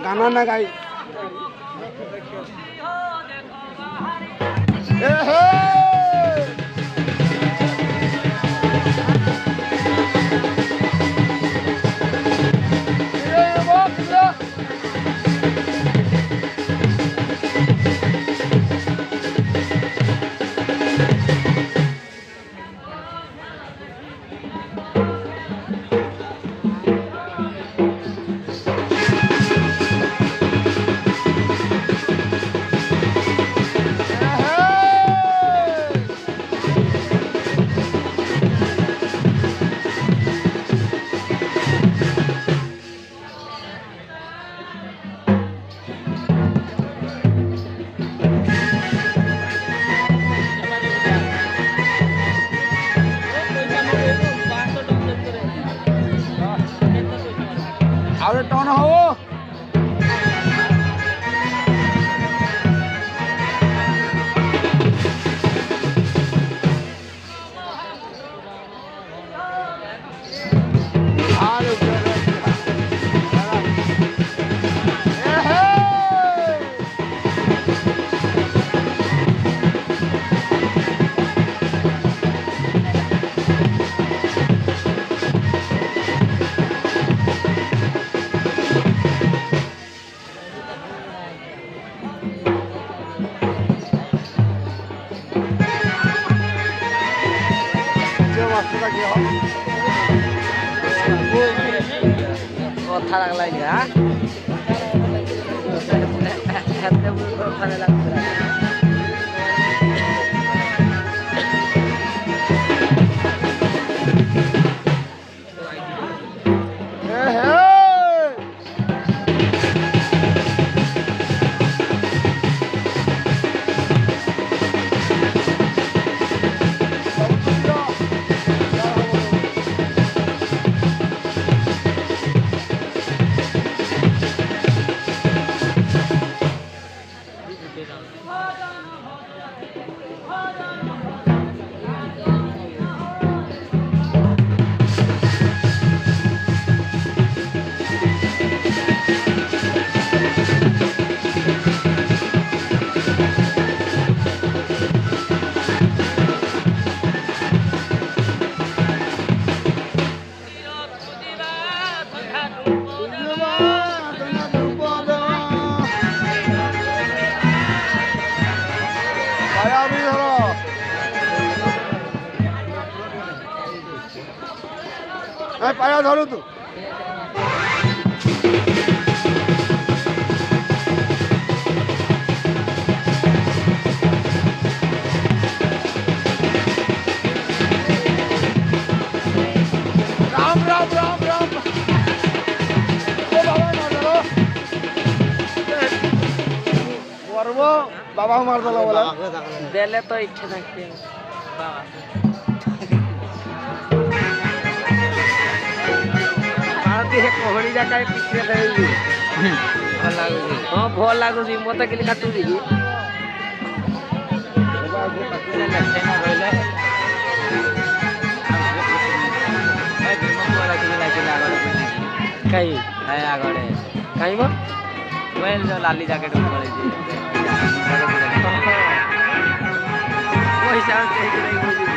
गाना ना गाई आवे टोन हो কথা লাগলাই না হাতে কথা লাগছে पाया धरो तू राम राम राम राम ओ बाबा मार दो वर्वो बाबा मार दो बोला देले तो इच्छा থাকবে बाबा कोहड़ी जाका पीछे देली भल लागु हां भल लागु जी मते के काटू दी बाबू पतिले लखे ना रहले ए दिमाग वाला के लागे लागले काई है आगळे काई मो वेल जो लाली जैकेट ऊपर जी कोई शांत है नहीं बोली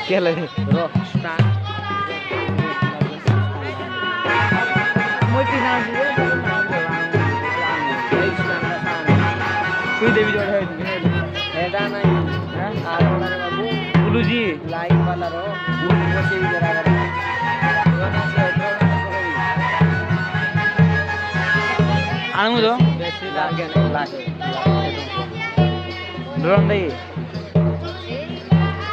क्या लगे रो स्टार्ट मोटी नाम दिए कोई देवी जोड़ है ऐसा नहीं है आरो वाला बाबू बुलू जी लाइन वाला रो बुलू को से जरा कर योना से आनमु दो बेसी लागे नहीं लागे ड्रोन दे